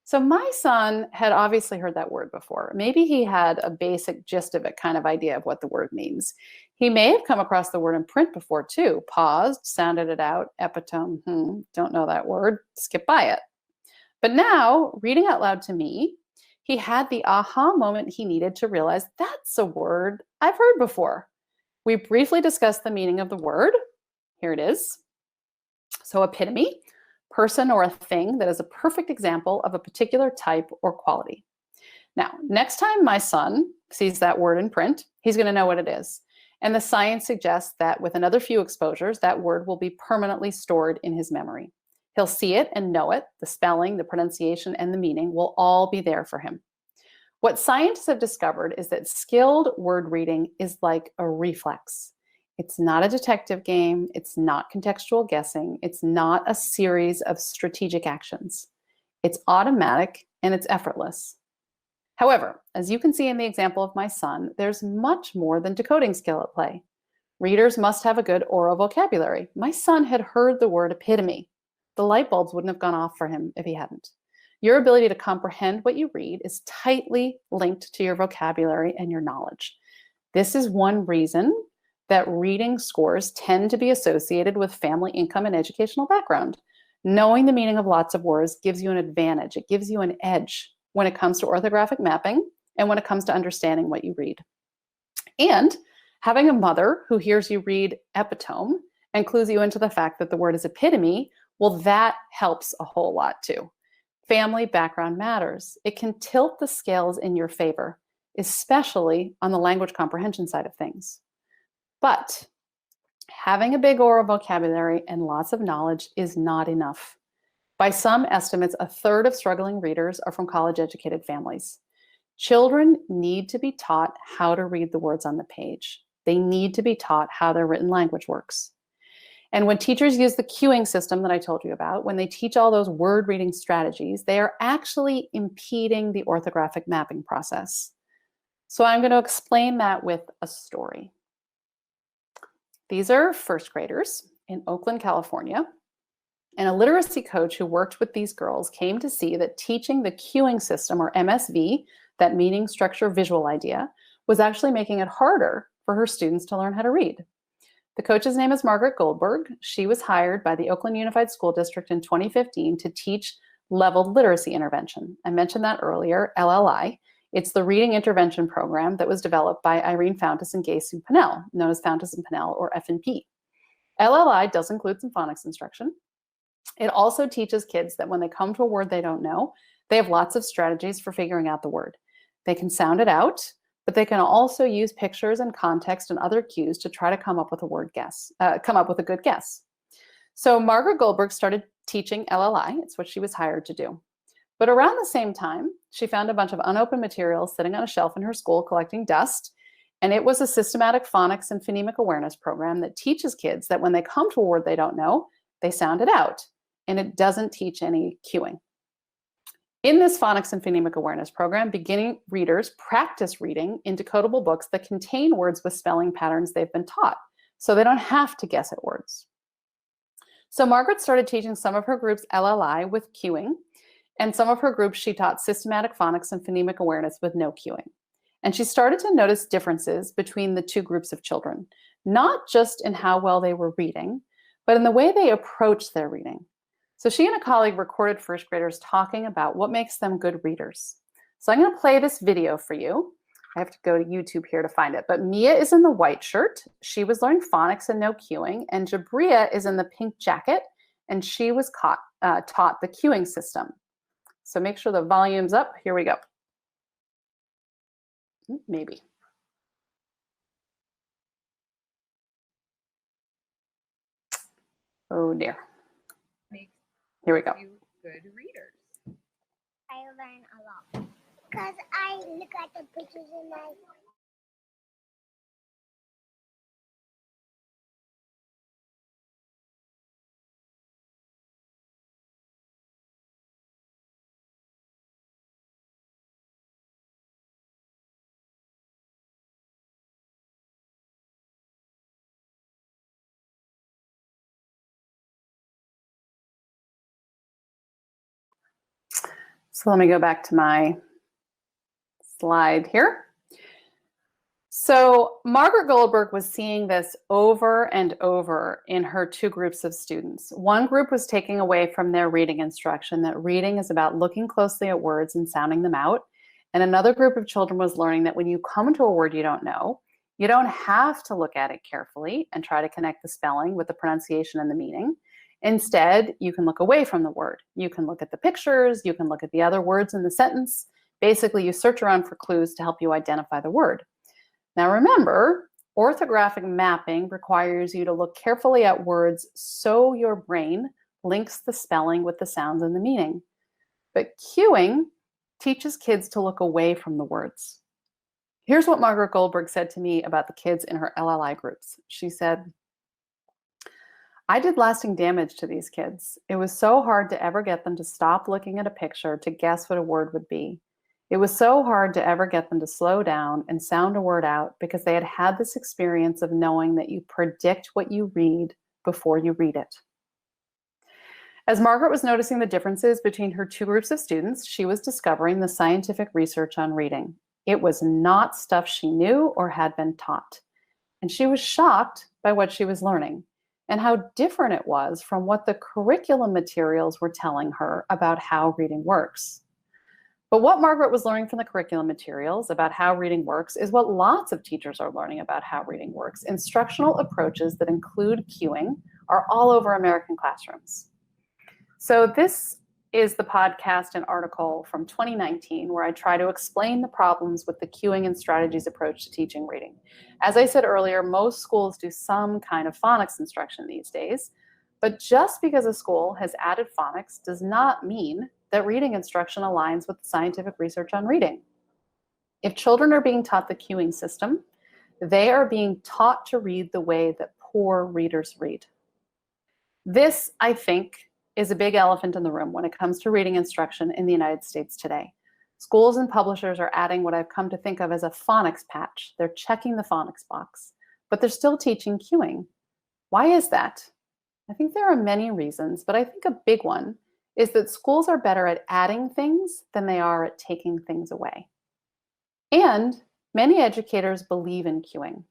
So my son had obviously heard that word before. Maybe he had a basic gist of it, kind of idea of what the word means. He may have come across the word in print before too, paused, sounded it out, epitome, don't know that word, skip by it. But now, reading out loud to me, he had the aha moment he needed to realize that's a word I've heard before. We briefly discussed the meaning of the word. Here it is. So epitome, person or a thing that is a perfect example of a particular type or quality. Now, next time my son sees that word in print, he's going to know what it is. And the science suggests that with another few exposures, that word will be permanently stored in his memory. He'll see it and know it. The spelling, the pronunciation, and the meaning will all be there for him. What scientists have discovered is that skilled word reading is like a reflex. It's not a detective game. It's not contextual guessing. It's not a series of strategic actions. It's automatic and it's effortless. However, as you can see in the example of my son, there's much more than decoding skill at play. Readers must have a good oral vocabulary. My son had heard the word epitome. The light bulbs wouldn't have gone off for him if he hadn't. Your ability to comprehend what you read is tightly linked to your vocabulary and your knowledge. This is one reason that reading scores tend to be associated with family income and educational background. Knowing the meaning of lots of words gives you an advantage. It gives you an edge when it comes to orthographic mapping and when it comes to understanding what you read. And having a mother who hears you read epitome and clues you into the fact that the word is epitome, well, that helps a whole lot too. Family background matters. It can tilt the scales in your favor, especially on the language comprehension side of things. But having a big oral vocabulary and lots of knowledge is not enough. By some estimates, a third of struggling readers are from college-educated families. Children need to be taught how to read the words on the page. They need to be taught how their written language works. And when teachers use the cueing system that I told you about, when they teach all those word reading strategies, they are actually impeding the orthographic mapping process. So I'm going to explain that with a story. These are first graders in Oakland, California. And a literacy coach who worked with these girls came to see that teaching the cueing system, or MSV, that meaning, structure, visual idea, was actually making it harder for her students to learn how to read. The coach's name is Margaret Goldberg. She was hired by the Oakland Unified School District in 2015 to teach leveled literacy intervention. I mentioned that earlier, LLI. It's the reading intervention program that was developed by Irene Fountas and Gay-Sue Pinnell, known as Fountas and Pinnell, or F&P. LLI does include some phonics instruction. It also teaches kids that when they come to a word they don't know, they have lots of strategies for figuring out the word. They can sound it out, but they can also use pictures and context and other cues to try to come up with a good guess. So Margaret Goldberg started teaching LLI. It's what she was hired to do. But around the same time, she found a bunch of unopened materials sitting on a shelf in her school collecting dust. And it was a systematic phonics and phonemic awareness program that teaches kids that when they come to a word they don't know, they sound it out. And it doesn't teach any cueing. In this phonics and phonemic awareness program, beginning readers practice reading in decodable books that contain words with spelling patterns they've been taught, so they don't have to guess at words. So Margaret started teaching some of her groups LLI with cueing, and some of her groups she taught systematic phonics and phonemic awareness with no cueing. And she started to notice differences between the two groups of children, not just in how well they were reading, but in the way they approached their reading. So she and a colleague recorded first graders talking about what makes them good readers. So I'm going to play this video for you. I have to go to YouTube here to find it. But Mia is in the white shirt. She was learning phonics and no cueing. And Jabria is in the pink jacket. And she was taught the cueing system. So make sure the volume's up. Here we go. Maybe. Oh dear. Here we go.
Good readers.
I learn a lot because I look at the pictures and I.
So let me go back to my slide here. So Margaret Goldberg was seeing this over and over in her two groups of students. One group was taking away from their reading instruction that reading is about looking closely at words and sounding them out. And another group of children was learning that when you come to a word you don't know, you don't have to look at it carefully and try to connect the spelling with the pronunciation and the meaning. Instead, you can look away from the word. You can look at the pictures, you can look at the other words in the sentence. Basically, you search around for clues to help you identify the word. Now remember, orthographic mapping requires you to look carefully at words so your brain links the spelling with the sounds and the meaning. But cueing teaches kids to look away from the words. Here's what Margaret Goldberg said to me about the kids in her LLI groups. She said, "I did lasting damage to these kids. It was so hard to ever get them to stop looking at a picture to guess what a word would be. It was so hard to ever get them to slow down and sound a word out because they had had this experience of knowing that you predict what you read before you read it." As Margaret was noticing the differences between her two groups of students, she was discovering the scientific research on reading. It was not stuff she knew or had been taught. And she was shocked by what she was learning and how different it was from what the curriculum materials were telling her about how reading works. But what Margaret was learning from the curriculum materials about how reading works is what lots of teachers are learning about how reading works. Instructional approaches that include cueing are all over American classrooms. So this is the podcast and article from 2019 where I try to explain the problems with the cueing and strategies approach to teaching reading. As I said earlier, most schools do some kind of phonics instruction these days, but just because a school has added phonics does not mean that reading instruction aligns with the scientific research on reading. If children are being taught the cueing system, they are being taught to read the way that poor readers read. This, I think, is a big elephant in the room when it comes to reading instruction in the United States today. Schools and publishers are adding what I've come to think of as a phonics patch. They're checking the phonics box, but they're still teaching cueing. Why is that? I think there are many reasons, but I think a big one is that schools are better at adding things than they are at taking things away. And many educators believe in cueing.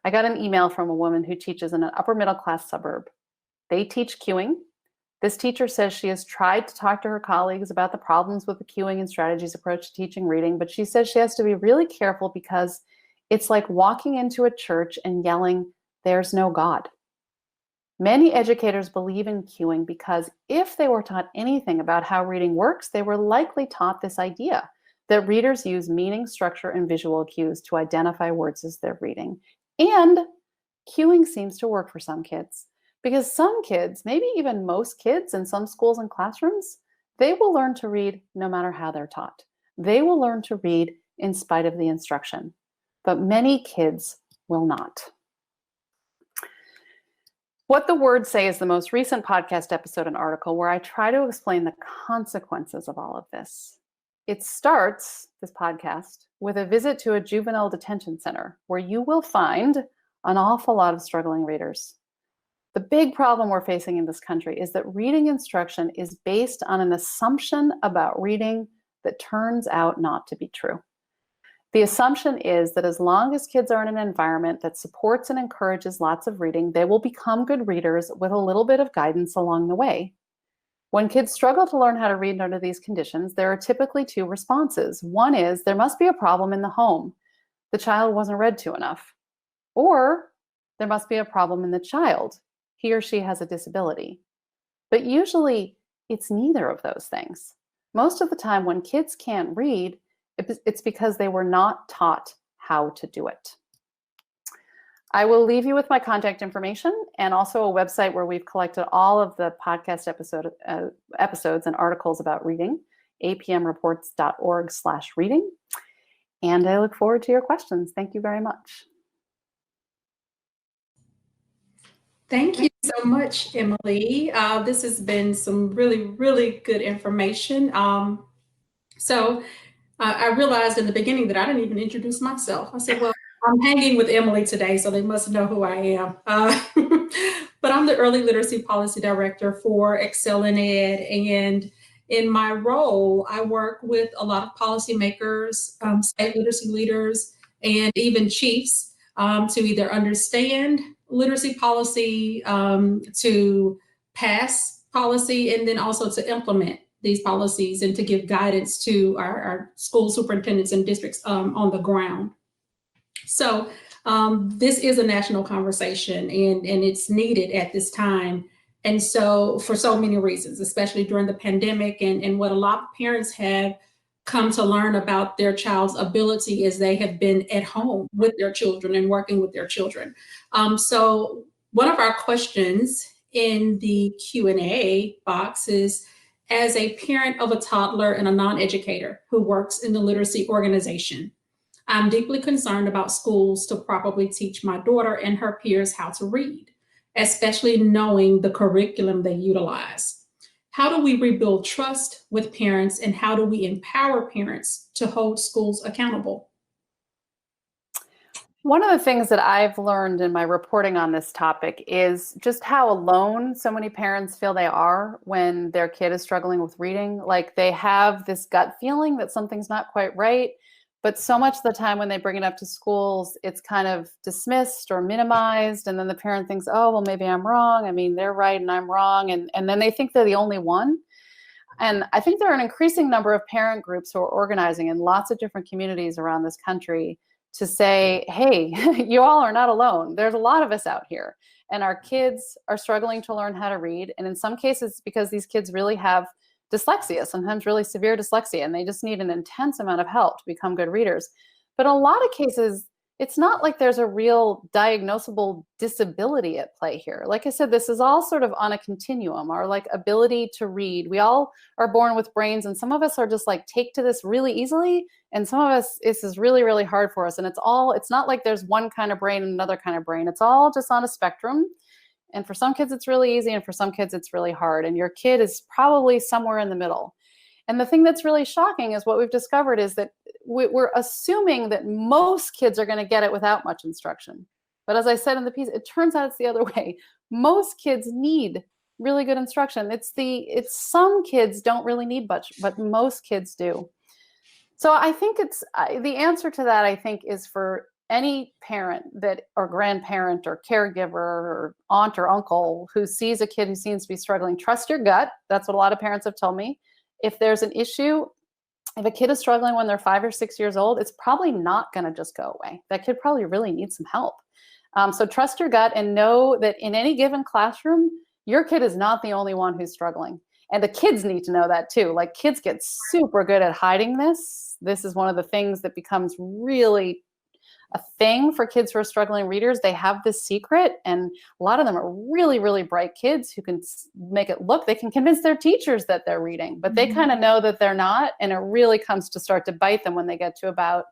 I got an email from a woman who teaches in an upper middle class suburb. They teach cueing. This teacher says she has tried to talk to her colleagues about the problems with the cueing and strategies approach to teaching reading, but she says she has to be really careful because it's like walking into a church and yelling, "There's no God." Many educators believe in cueing because if they were taught anything about how reading works, they were likely taught this idea that readers use meaning, structure, and visual cues to identify words as they're reading. And cueing seems to work for some kids. Because some kids, maybe even most kids in some schools and classrooms, they will learn to read no matter how they're taught. They will learn to read in spite of the instruction. But many kids will not. What the Words Say is the most recent podcast episode and article where I try to explain the consequences of all of this. It starts, this podcast, with a visit to a juvenile detention center where you will find an awful lot of struggling readers. The big problem we're facing in this country is that reading instruction is based on an assumption about reading that turns out not to be true. The assumption is that as long as kids are in an environment that supports and encourages lots of reading, they will become good readers with a little bit of guidance along the way. When kids struggle to learn how to read under these conditions, there are typically two responses. One is there must be a problem in the home. The child wasn't read to enough. Or there must be a problem in the child. He or she has a disability. But usually it's neither of those things. Most of the time when kids can't read, it's because they were not taught how to do it. I will leave you with my contact information and also a website where we've collected all of the podcast episodes and articles about reading, apmreports.org/reading. And I look forward to your questions. Thank you very much.
Thank you so much, Emily. This has been some really, really good information. I realized in the beginning that I didn't even introduce myself. I said, well, I'm hanging with Emily today, so they must know who I am. But I'm the Early Literacy Policy Director for ExcelinEd, and in my role, I work with a lot of policymakers, state literacy leaders, and even chiefs to either understand literacy policy, to pass policy, and then also to implement these policies and to give guidance to our school superintendents and districts on the ground. So this is a national conversation and it's needed at this time. And so for so many reasons, especially during the pandemic and what a lot of parents have come to learn about their child's ability as they have been at home with their children and working with their children. So one of our questions in the Q&A box is, as a parent of a toddler and a non-educator who works in the literacy organization, I'm deeply concerned about schools to properly teach my daughter and her peers how to read, especially knowing the curriculum they utilize. How do we rebuild trust with parents, and how do we empower parents to hold schools accountable?
One of the things that I've learned in my reporting on this topic is just how alone so many parents feel they are when their kid is struggling with reading. Like they have this gut feeling that something's not quite right, but so much of the time when they bring it up to schools, it's kind of dismissed or minimized. And then the parent thinks, oh, well, maybe I'm wrong. I mean, they're right and I'm wrong. And then they think they're the only one. And I think there are an increasing number of parent groups who are organizing in lots of different communities around this country to say, hey, you all are not alone. There's a lot of us out here, and our kids are struggling to learn how to read. And in some cases, because these kids really have dyslexia, sometimes really severe dyslexia, and they just need an intense amount of help to become good readers. But in a lot of cases, it's not like there's a real diagnosable disability at play here. Like I said, this is all sort of on a continuum, our like ability to read. We all are born with brains, and some of us are just like take to this really easily, and some of us, this is really, really hard for us. And it's not like there's one kind of brain and another kind of brain. It's all just on a spectrum. And for some kids, it's really easy, and for some kids, it's really hard. And your kid is probably somewhere in the middle. And the thing that's really shocking is what we've discovered is that we're assuming that most kids are going to get it without much instruction. But as I said in the piece, it turns out it's the other way. Most kids need really good instruction. It's some kids don't really need much, but most kids do. So I think the answer to that, I think, is for any parent or grandparent or caregiver or aunt or uncle who sees a kid who seems to be struggling, trust your gut. That's what a lot of parents have told me. If there's an issue, if a kid is struggling when they're 5 or 6 years old, it's probably not going to just go away. That kid probably really needs some help. So trust your gut and know that in any given classroom, your kid is not the only one who's struggling. And the kids need to know that too. Like kids get super good at hiding this. This is one of the things that becomes really a thing for kids who are struggling readers. They have this secret, and a lot of them are really, really bright kids who can make it look, they can convince their teachers that they're reading, but they kind of know that they're not. And it really comes to start to bite them when they get to about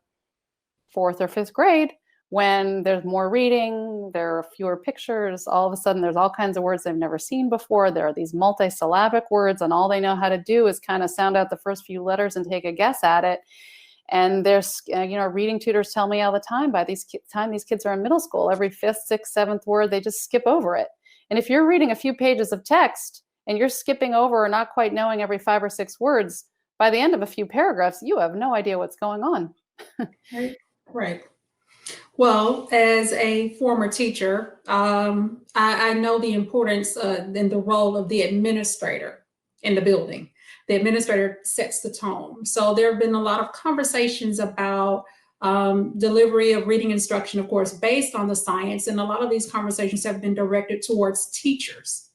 4th or 5th grade, when there's more reading, there are fewer pictures. All of a sudden, there's all kinds of words they've never seen before. There are these multisyllabic words, and all they know how to do is kind of sound out the first few letters and take a guess at it. And there's, reading tutors tell me all the time, by time these kids are in middle school, every 5th, 6th, 7th word, they just skip over it. And if you're reading a few pages of text and you're skipping over or not quite knowing every 5 or 6 words, by the end of a few paragraphs, you have no idea what's going on.
Right. Well, as a former teacher, I know the importance and the role of the administrator in the building. The administrator sets the tone. So there have been a lot of conversations about delivery of reading instruction, of course, based on the science. And a lot of these conversations have been directed towards teachers.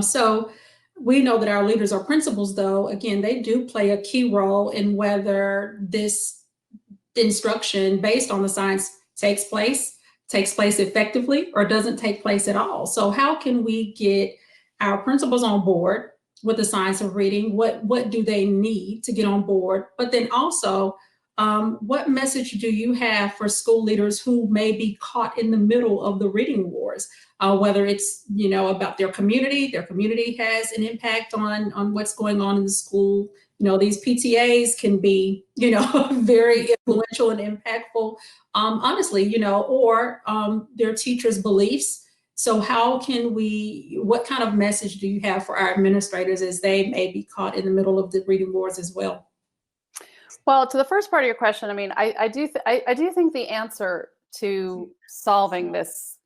So we know that our leaders or principals, though, again, they do play a key role in whether this instruction based on the science takes place effectively or doesn't take place at all. So how can we get our principals on board with the science of reading? What do they need to get on board? But then also, what message do you have for school leaders who may be caught in the middle of the reading wars? Whether it's, about their community has an impact on what's going on in the school. These PTAs can be, very influential and impactful, honestly, or their teachers' beliefs. So what kind of message do you have for our administrators as they may be caught in the middle of the reading wars as well?
Well, to the first part of your question, I mean, I do think the answer to solving this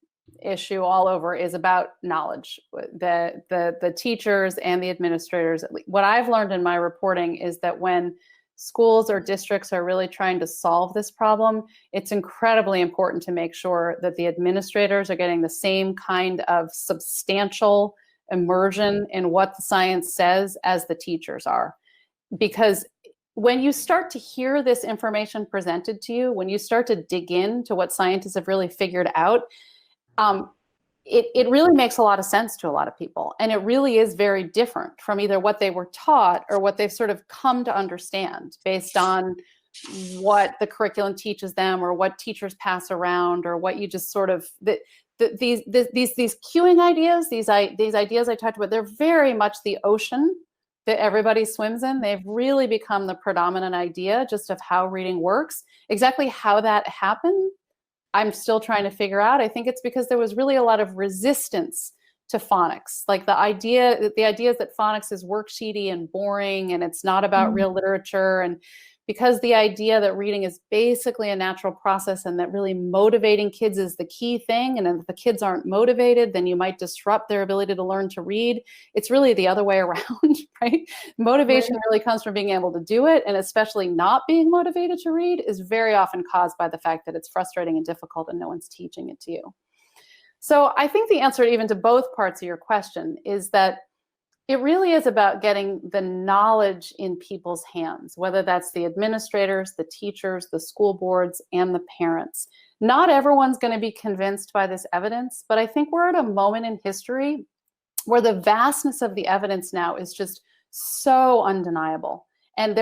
issue all over is about knowledge. The teachers and the administrators. What I've learned in my reporting is that when schools or districts are really trying to solve this problem, it's incredibly important to make sure that the administrators are getting the same kind of substantial immersion in what the science says as the teachers are. Because when you start to hear this information presented to you, when you start to dig into what scientists have really figured out, it really makes a lot of sense to a lot of people. And it really is very different from either what they were taught or what they've sort of come to understand based on what the curriculum teaches them or what teachers pass around or what you just sort of, these cueing ideas, these ideas I talked about, they're very much the ocean that everybody swims in. They've really become the predominant idea just of how reading works. Exactly how that happened, I'm still trying to figure out. I think it's because there was really a lot of resistance to phonics. Like the idea is that phonics is worksheety and boring and it's not about real literature. And because the idea that reading is basically a natural process and that really motivating kids is the key thing, and if the kids aren't motivated, then you might disrupt their ability to learn to read. It's really the other way around, right? Motivation really comes from being able to do it, and especially not being motivated to read is very often caused by the fact that it's frustrating and difficult and no one's teaching it to you. So I think the answer even to both parts of your question is that it really is about getting the knowledge in people's hands, whether that's the administrators, the teachers, the school boards, and the parents. Not everyone's going to be convinced by this evidence, but I think we're at a moment in history where the vastness of the evidence now is just so undeniable. And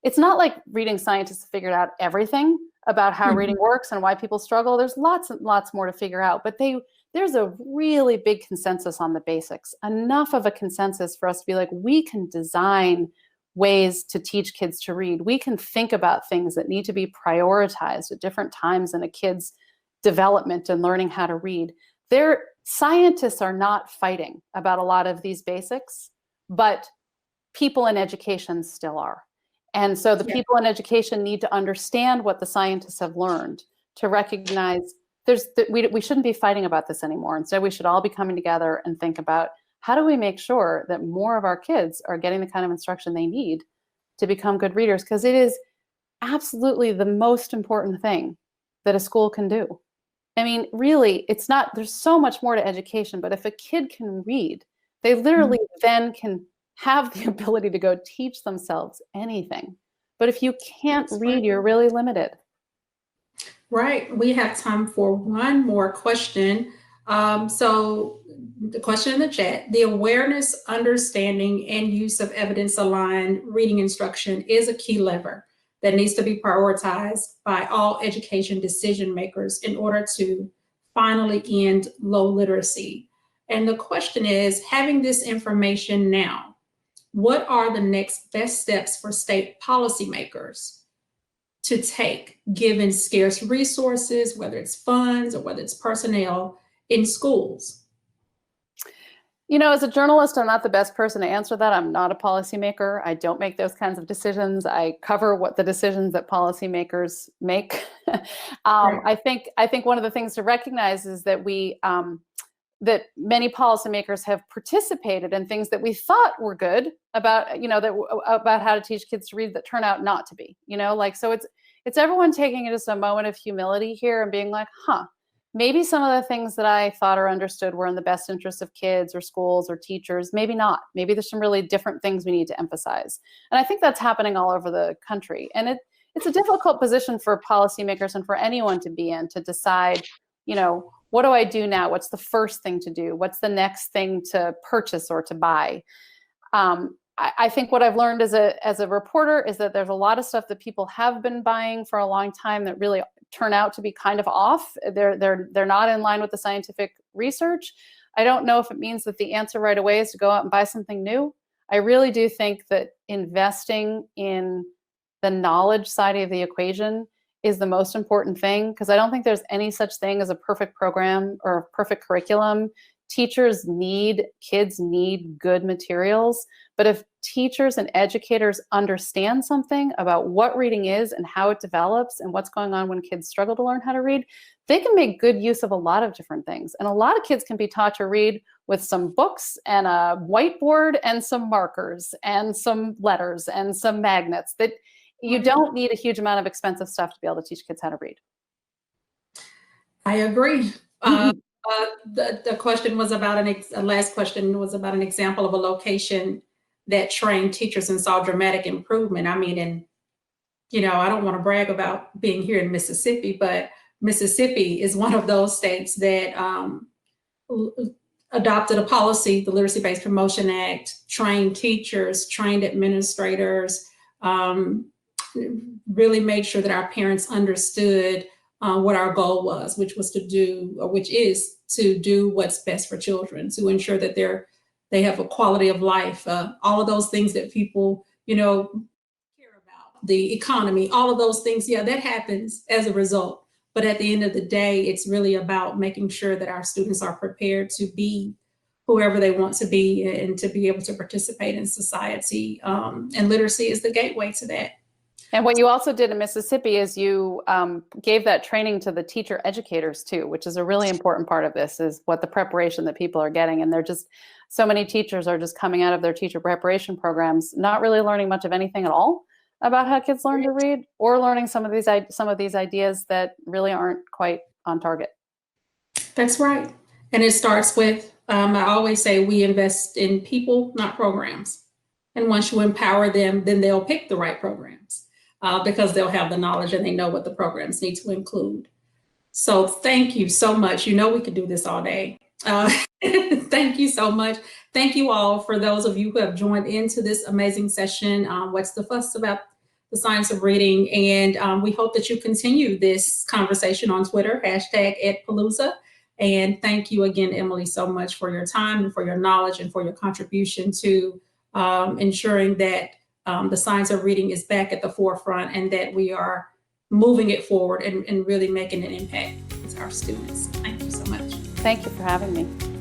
it's not like reading scientists have figured out everything about how reading works and why people struggle. There's lots and lots more to figure out, but there's a really big consensus on the basics, enough of a consensus for us to be like, we can design ways to teach kids to read. We can think about things that need to be prioritized at different times in a kid's development and learning how to read. Scientists are not fighting about a lot of these basics, but people in education still are. And so the people in education need to understand what the scientists have learned to recognize we shouldn't be fighting about this anymore. Instead, we should all be coming together and think about how do we make sure that more of our kids are getting the kind of instruction they need to become good readers, because it is absolutely the most important thing that a school can do. I mean, really, there's so much more to education, but if a kid can read, they literally then can have the ability to go teach themselves anything. But if you can't read, you're really limited.
Right. We have time for one more question. So the question in the chat, the awareness, understanding, and use of evidence-aligned reading instruction is a key lever that needs to be prioritized by all education decision makers in order to finally end low literacy. And the question is, having this information now, what are the next best steps for state policymakers to take, given scarce resources, whether it's funds or whether it's personnel in schools?
You know, as a journalist, I'm not the best person to answer that. I'm not a policymaker. I don't make those kinds of decisions. I cover what the decisions that policymakers make. I think one of the things to recognize is that that many policymakers have participated in things that we thought were good about how to teach kids to read that turn out not to be. So it's everyone taking just a moment of humility here and being like, maybe some of the things that I thought or understood were in the best interest of kids or schools or teachers, maybe not. Maybe there's some really different things we need to emphasize. And I think that's happening all over the country. And it's a difficult position for policymakers and for anyone to be in, to decide, what do I do now? What's the first thing to do? What's the next thing to purchase or to buy? I think what I've learned as a reporter is that there's a lot of stuff that people have been buying for a long time that really turn out to be kind of off. They're not in line with the scientific research. I don't know if it means that the answer right away is to go out and buy something new. I really do think that investing in the knowledge side of the equation is the most important thing, because I don't think there's any such thing as a perfect program or a perfect curriculum. Kids need good materials. But if teachers and educators understand something about what reading is and how it develops and what's going on when kids struggle to learn how to read, they can make good use of a lot of different things. And a lot of kids can be taught to read with some books and a whiteboard and some markers and some letters and some magnets. That you don't need a huge amount of expensive stuff to be able to teach kids how to read.
I agree. The question was about last question was about an example of a location that trained teachers and saw dramatic improvement. I mean, and I don't want to brag about being here in Mississippi, but Mississippi is one of those states that adopted a policy, the Literacy-Based Promotion Act, trained teachers, trained administrators, really made sure that our parents understood what our goal was, which is to do what's best for children, to ensure that they have a quality of life, all of those things that people, care about, the economy, all of those things. Yeah, that happens as a result. But at the end of the day, it's really about making sure that our students are prepared to be whoever they want to be and to be able to participate in society. And literacy is the gateway to that.
And what you also did in Mississippi is you gave that training to the teacher educators too, which is a really important part of this, is what the preparation that people are getting. And they're just, so many teachers are just coming out of their teacher preparation programs, not really learning much of anything at all about how kids learn to read, or learning some of these ideas that really aren't quite on target.
That's right. And it starts with, I always say, we invest in people, not programs. And once you empower them, then they'll pick the right programs because they'll have the knowledge and they know what the programs need to include. So thank you so much. We could do this all day. Thank you so much. Thank you all for those of you who have joined into this amazing session. What's the fuss about the science of reading? And we hope that you continue this conversation on Twitter, #EdPalooza. And thank you again, Emily, so much for your time and for your knowledge and for your contribution to ensuring that the science of reading is back at the forefront and that we are moving it forward and really making an impact with our students. Thank you so much.
Thank you for having me.